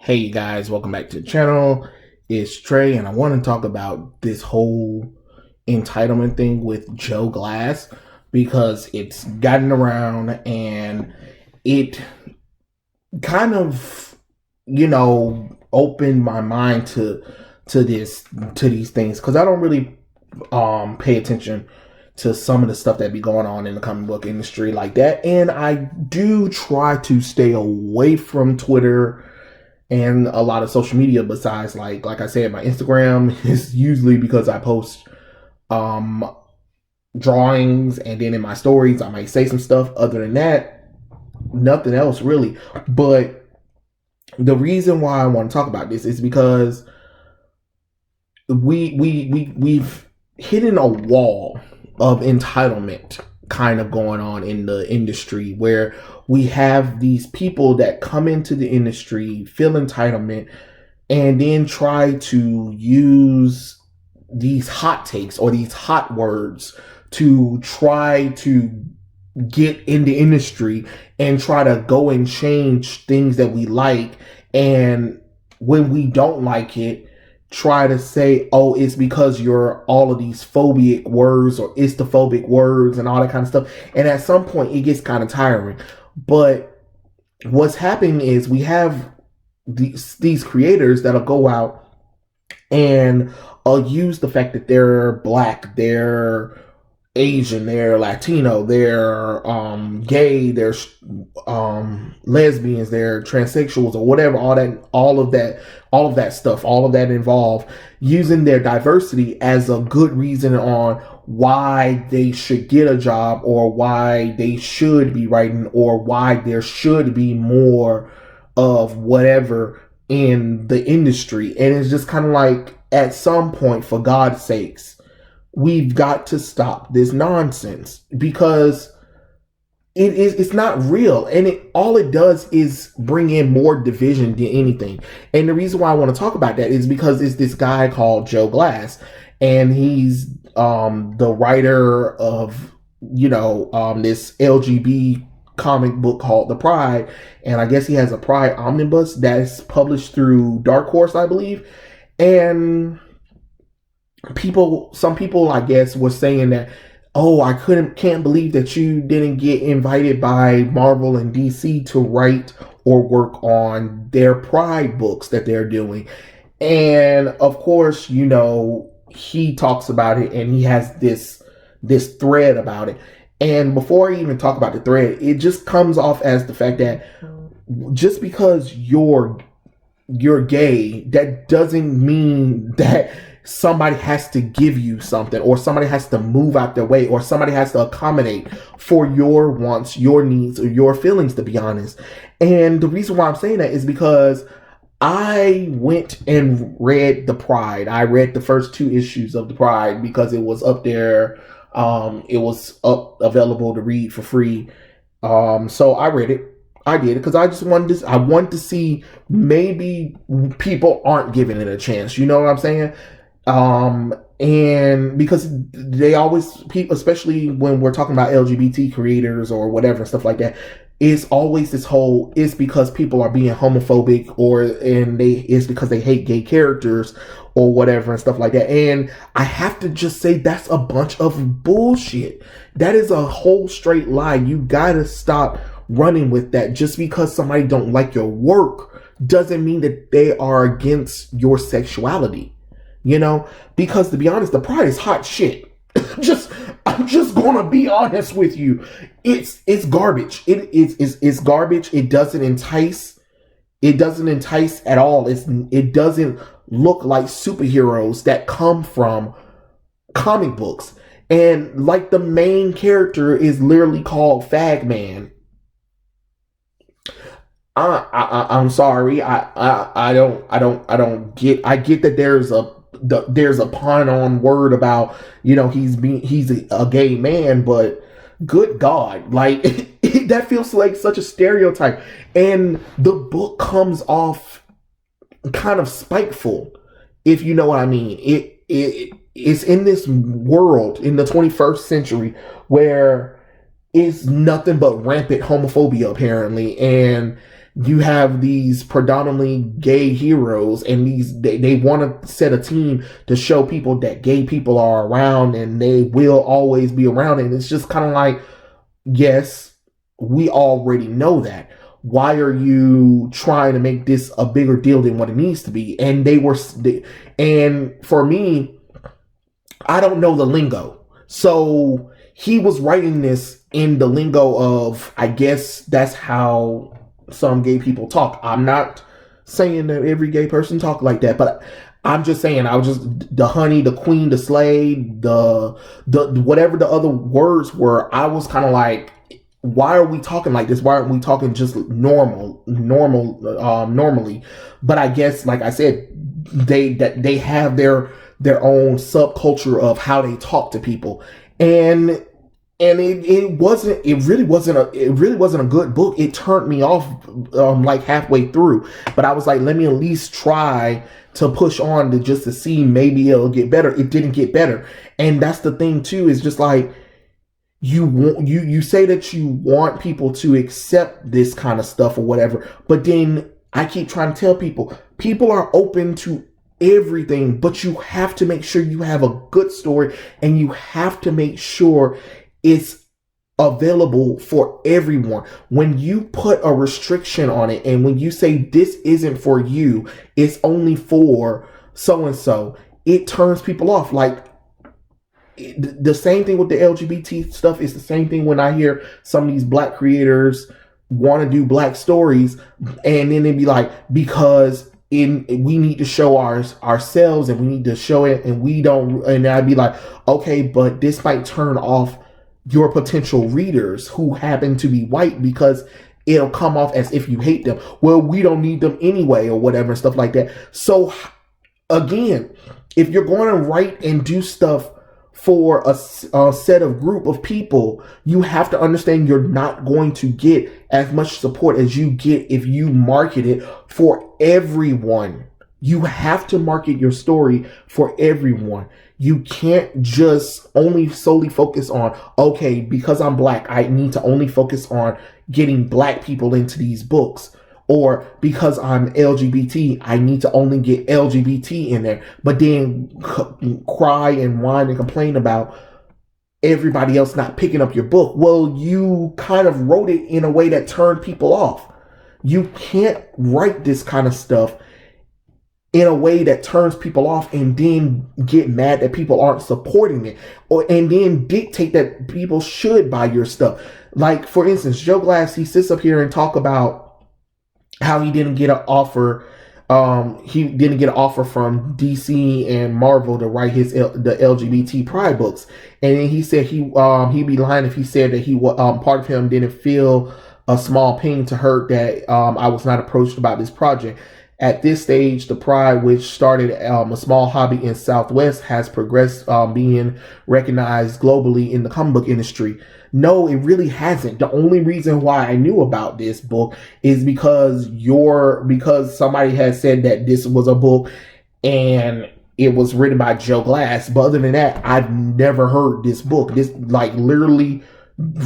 Hey you guys, welcome back to the channel. It's Trey, and I want to talk about this whole entitlement thing with Joe Glass because it's gotten around and it kind of, opened my mind to these things because I don't really pay attention to some of the stuff that be going on in the comic book industry like that, and I do try to stay away from Twitter and a lot of social media besides like I said, my Instagram is usually because I post drawings, and then in my stories I might say some stuff. Other than that, nothing else really. But the reason why I want to talk about this is because we've hidden a wall of entitlement kind of going on in the industry, where we have these people that come into the industry, feel entitlement, and then try to use these hot takes or these hot words to try to get in the industry and try to go and change things that we like. And when we don't like it, try to say, oh, it's because you're all of these phobic words or istophobic words and all that kind of stuff. And at some point it gets kind of tiring. But what's happening is we have these creators that'll go out and use the fact that they're black, they're Asian, they're Latino, they're gay, they're lesbians, they're transsexuals, or whatever, all of that stuff, all of that involved, using their diversity as a good reason on why they should get a job, or why they should be writing, or why there should be more of whatever in the industry. And it's just kind of like, at some point, for God's sakes, we've got to stop this nonsense, because it's not real, and all it does is bring in more division than anything. And the reason why I want to talk about that is because it's this guy called Joe Glass, and he's the writer of this LGBT comic book called The Pride, and I guess he has a Pride omnibus that's published through Dark Horse, I believe. And some people I guess were saying that, oh, I can't believe that you didn't get invited by Marvel and DC to write or work on their Pride books that they're doing. And of course, he talks about it, and he has this thread about it. And before I even talk about the thread, it just comes off as the fact that just because you're gay, that doesn't mean that somebody has to give you something, or somebody has to move out their way, or somebody has to accommodate for your wants, your needs, or your feelings, to be honest. And the reason why I'm saying that is because I went and read The Pride. I read the first 2 issues of The Pride because it was up there. It was available to read for free. So I read it. I did it because I just wanted to see, maybe people aren't giving it a chance. You know what I'm saying? And because they always, people, especially when we're talking about LGBT creators or whatever, stuff like that, it's always this whole, it's because people are being homophobic, it's because they hate gay characters or whatever and stuff like that. And I have to just say, that's a bunch of bullshit. That is a whole straight lie. You gotta stop running with that. Just because somebody don't like your work doesn't mean that they are against your sexuality. Because to be honest, The Pride is hot shit. I'm just gonna be honest with you. It's garbage. It's garbage. It doesn't entice. It doesn't entice at all. It doesn't look like superheroes that come from comic books. And like, the main character is literally called Fag Man. I'm sorry. I don't get. I get that there's a pun on word about, he's a gay man, but good God, like, that feels like such a stereotype. And the book comes off kind of spiteful, if you know what I mean. It's in this world in the 21st century where it's nothing but rampant homophobia, apparently. And you have these predominantly gay heroes, and they want to set a team to show people that gay people are around and they will always be around. And it's just kind of like, yes, we already know that. Why are you trying to make this a bigger deal than what it needs to be? And and for me, I don't know the lingo. So he was writing this in the lingo of, I guess that's how some gay people talk. I'm not saying that every gay person talk like that, but I'm just saying, I was just the honey, the queen, the slave, the whatever the other words were. I was kind of like, why are we talking like this? Why aren't we talking just normally? But I guess, like I said, they have their own subculture of how they talk to people, and it really wasn't a good book. It turned me off like halfway through, but I was like, let me at least try to push on to see maybe it'll get better. It didn't get better, and that's the thing too. Is just like, you say that you want people to accept this kind of stuff or whatever, but then I keep trying to tell people are open to everything, but you have to make sure you have a good story, and you have to make sure it's available for everyone. When you put a restriction on it, and when you say this isn't for you, it's only for so and so, it turns people off. Like, the same thing with the LGBT stuff. Is the same thing when I hear some of these black creators want to do black stories, and then they'd be like, because we need to show ourselves, and we need to show it, and we don't. And I'd be like, okay, but this might turn off your potential readers who happen to be white, because it'll come off as if you hate them. Well, we don't need them anyway, or whatever, stuff like that. So again, if you're going to write and do stuff for a set of group of people, you have to understand you're not going to get as much support as you get if you market it for everyone. You have to market your story for everyone. You can't just only solely focus on, okay, because I'm black, I need to only focus on getting black people into these books. Or because I'm LGBT, I need to only get LGBT in there. But then cry and whine and complain about everybody else not picking up your book. Well, you kind of wrote it in a way that turned people off. You can't write this kind of stuff in a way that turns people off and then get mad that people aren't supporting it, and then dictate that people should buy your stuff. Like, for instance, Joe Glass, he sits up here and talk about how he didn't get an offer. He didn't get an offer from DC and Marvel to write the LGBT Pride books, and then he said he'd be lying if he said that part of him didn't feel a small pain to hurt that I was not approached about this project. At this stage, the Pride, which started a small hobby in Southwest, has progressed, being recognized globally in the comic book industry. No, it really hasn't. The only reason why I knew about this book is because somebody had said that this was a book and it was written by Joe Glass. But other than that, I've never heard this book. This, like, literally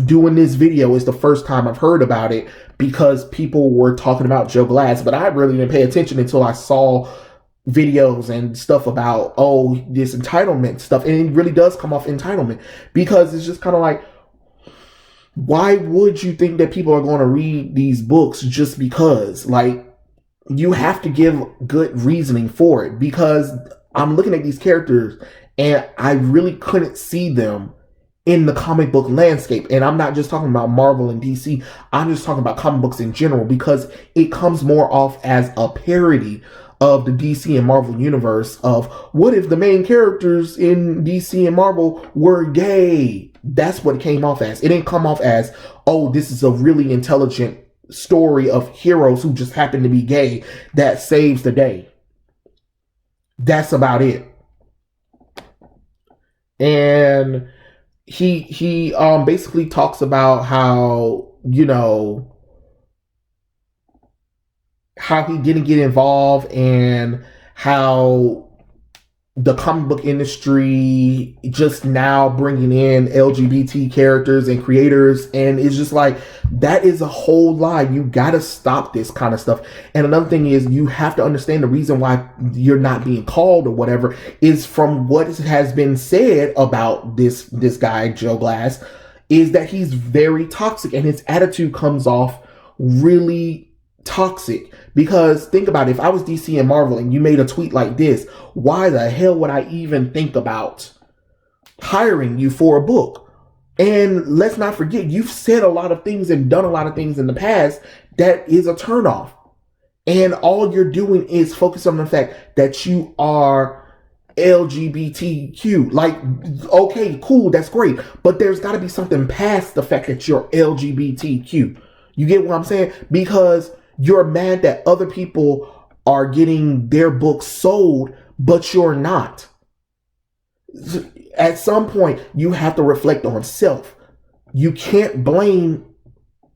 doing this video is the first time I've heard about it, because people were talking about Joe Glass, but I really didn't pay attention until I saw videos and stuff about, this entitlement stuff. And it really does come off entitlement, because it's just kind of like, why would you think that people are going to read these books just because? Like, you have to give good reasoning for it, because I'm looking at these characters and I really couldn't see them in the comic book landscape. And I'm not just talking about Marvel and DC. I'm just talking about comic books in general, because it comes more off as a parody of the DC and Marvel universe of, what if the main characters in DC and Marvel were gay? That's what it came off as. It didn't come off as, this is a really intelligent story of heroes who just happen to be gay that saves the day. That's about it. And he basically talks about how, how he didn't get involved, and how the comic book industry just now bringing in LGBT characters and creators, and it's just like, that is a whole lie. You gotta stop this kind of stuff. And another thing is, you have to understand the reason why you're not being called or whatever is from what has been said about this guy Joe Glass, is that he's very toxic and his attitude comes off really toxic. Because think about it, if I was DC and Marvel and you made a tweet like this, why the hell would I even think about hiring you for a book? And let's not forget, you've said a lot of things and done a lot of things in the past that is a turnoff. And all you're doing is focus on the fact that you are LGBTQ. Like, okay, cool, that's great. But there's got to be something past the fact that you're LGBTQ. You get what I'm saying? Because you're mad that other people are getting their books sold, but you're not. At some point, you have to reflect on self. You can't blame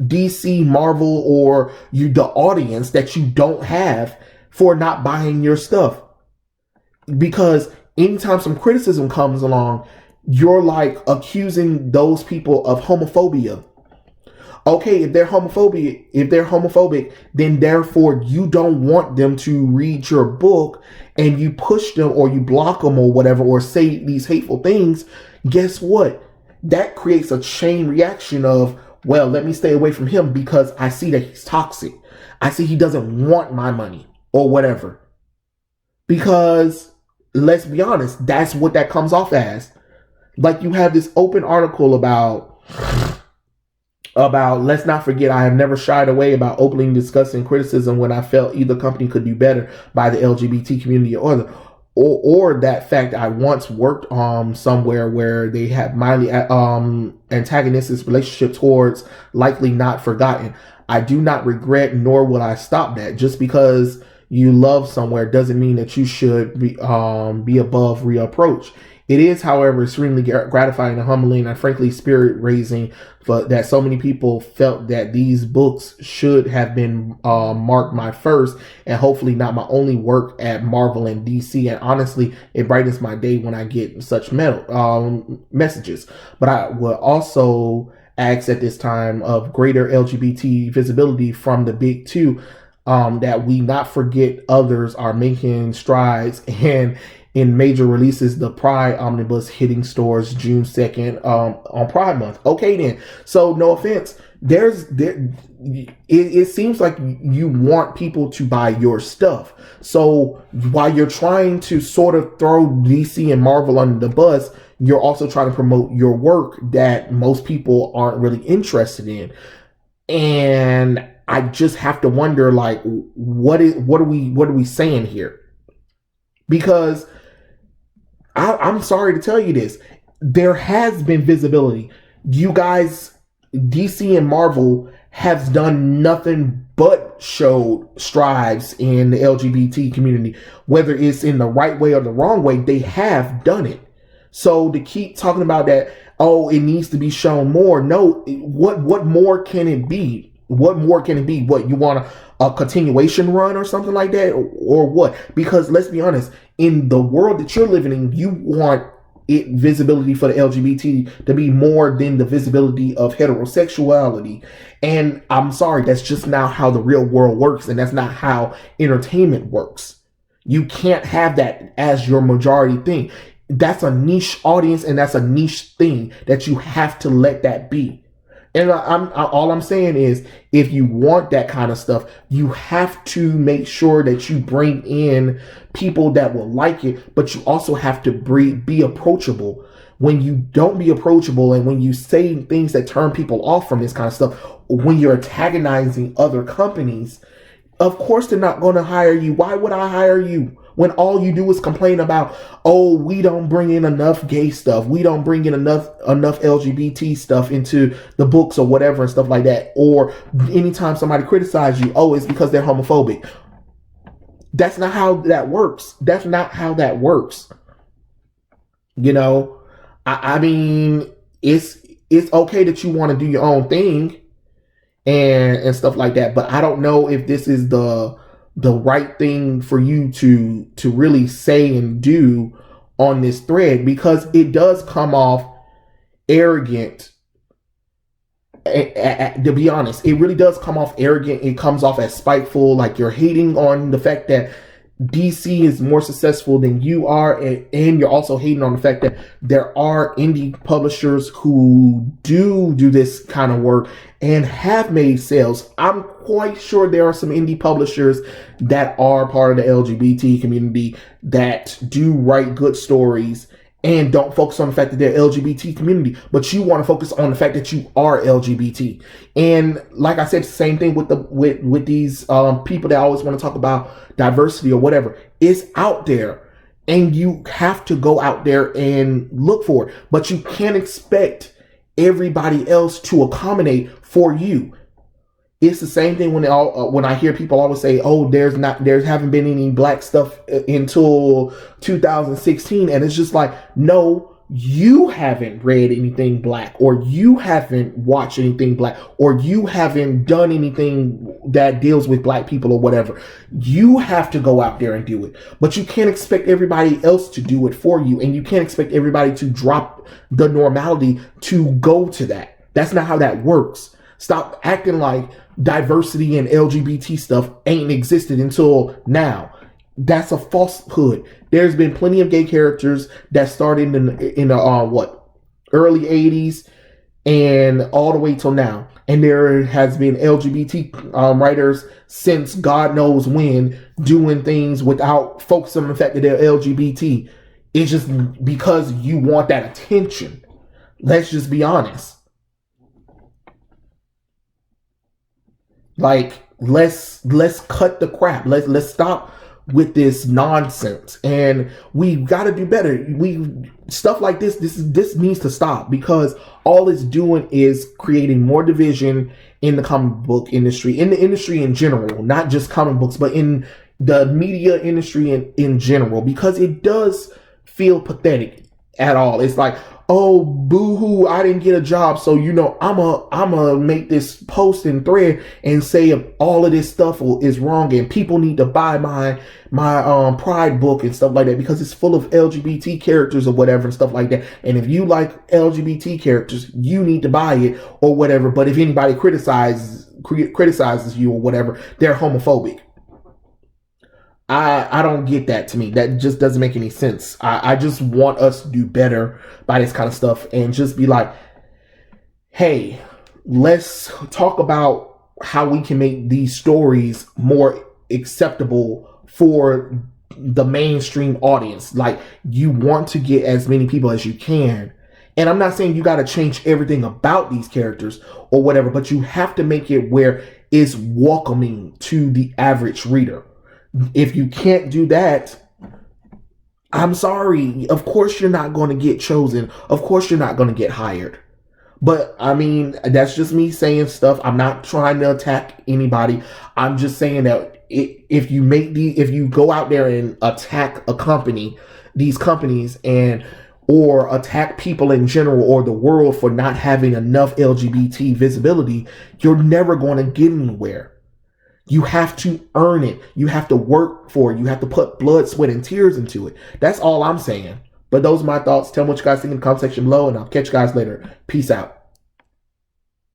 DC, Marvel, or the audience that you don't have for not buying your stuff. Because anytime some criticism comes along, you're like accusing those people of homophobia. Okay, if they're homophobic, then therefore you don't want them to read your book, and you push them or you block them or whatever, or say these hateful things. Guess what? That creates a chain reaction of, well, let me stay away from him because I see that he's toxic. I see he doesn't want my money or whatever. Because let's be honest, that's what that comes off as. Like, you have this open article about let's not forget, I have never shied away about openly discussing criticism when I felt either company could do better by the LGBT community or that fact I once worked somewhere where they had mildly antagonistic relationship towards likely not forgotten. I do not regret, nor will I stop that. Just because you love somewhere doesn't mean that you should be above reapproach. It is, however, extremely gratifying and humbling and frankly spirit-raising that so many people felt that these books should have been marked my first and hopefully not my only work at Marvel and DC. And honestly, it brightens my day when I get such messages. But I will also ask at this time of greater LGBT visibility from the big two, that we not forget others are making strides and in major releases, the Pride Omnibus hitting stores June 2nd on Pride Month. Okay then. So no offense. It seems like you want people to buy your stuff. So while you're trying to sort of throw DC and Marvel under the bus, you're also trying to promote your work that most people aren't really interested in. And I just have to wonder, like, what are we saying here? Because I'm sorry to tell you this, there has been visibility. You guys, DC and Marvel, has done nothing but showed strides in the LGBT community. Whether it's in the right way or the wrong way, they have done it. So to keep talking about that, oh, it needs to be shown more. No, what more can it be? What more can it be? What, you want a continuation run or something like that? Or what? Because let's be honest, in the world that you're living in, you want visibility for the LGBT to be more than the visibility of heterosexuality. And I'm sorry, that's just not how the real world works, and that's not how entertainment works. You can't have that as your majority thing. That's a niche audience, and that's a niche thing that you have to let that be. And all I'm saying is, if you want that kind of stuff, you have to make sure that you bring in people that will like it, but you also have to be approachable. When you don't be approachable and when you say things that turn people off from this kind of stuff, when you're antagonizing other companies, of course they're not going to hire you. Why would I hire you? When all you do is complain about, oh, we don't bring in enough gay stuff, we don't bring in enough LGBT stuff into the books or whatever and stuff like that. Or anytime somebody criticizes you, oh, it's because they're homophobic. That's not how that works. That's not how that works. You know, I mean, it's okay that you want to do your own thing and stuff like that, but I don't know if this is the right thing for you to really say and do on this thread, because it does come off arrogant. To be honest, it really does come off arrogant. It comes off as spiteful, like you're hating on the fact that DC is more successful than you are, and you're also hating on the fact that there are indie publishers who do this kind of work and have made sales. I'm quite sure there are some indie publishers that are part of the LGBT community that do write good stories and don't focus on the fact that they're LGBT community, but you want to focus on the fact that you are LGBT. And like I said, same thing with with these people that always want to talk about diversity or whatever. It's out there, and you have to go out there and look for it. But you can't expect everybody else to accommodate for you. It's the same thing when I hear people always say, "Oh, there haven't been any black stuff until 2016," and it's just like, no, you haven't read anything black, or you haven't watched anything black, or you haven't done anything that deals with black people or whatever. You have to go out there and do it, but you can't expect everybody else to do it for you, and you can't expect everybody to drop the normality to go to that. That's not how that works. Stop acting like diversity and LGBT stuff ain't existed until now. That's a falsehood. There's been plenty of gay characters that started in the early 80s and all the way till now. And there has been LGBT writers since God knows when doing things without focusing on the fact that they're LGBT. It's just because you want that attention. Let's just be honest. Like, let's cut the crap. Let's stop with this nonsense, and we've got to do better. Stuff like this needs to stop, because all it's doing is creating more division in the comic book industry, in the industry in general, not just comic books, but in the media industry in general, because it does feel pathetic at all. It's like, oh, boo-hoo, I didn't get a job, so I'ma make this post and thread and say all of this stuff is wrong, and people need to buy my Pride book and stuff like that, because it's full of LGBT characters or whatever and stuff like that. And if you like LGBT characters, you need to buy it or whatever. But if anybody criticizes you or whatever, they're homophobic. I don't get that. To me, that just doesn't make any sense. I just want us to do better by this kind of stuff, and just be like, hey, let's talk about how we can make these stories more acceptable for the mainstream audience. Like, you want to get as many people as you can. And I'm not saying you got to change everything about these characters or whatever, but you have to make it where it's welcoming to the average reader. If you can't do that, I'm sorry. Of course you're not going to get chosen. Of course you're not going to get hired. But I mean, that's just me saying stuff. I'm not trying to attack anybody. I'm just saying that if you go out there and attack these companies, or attack people in general, or the world for not having enough LGBT visibility, you're never going to get anywhere. You have to earn it. You have to work for it. You have to put blood, sweat, and tears into it. That's all I'm saying. But those are my thoughts. Tell me what you guys think in the comment section below, and I'll catch you guys later. Peace out.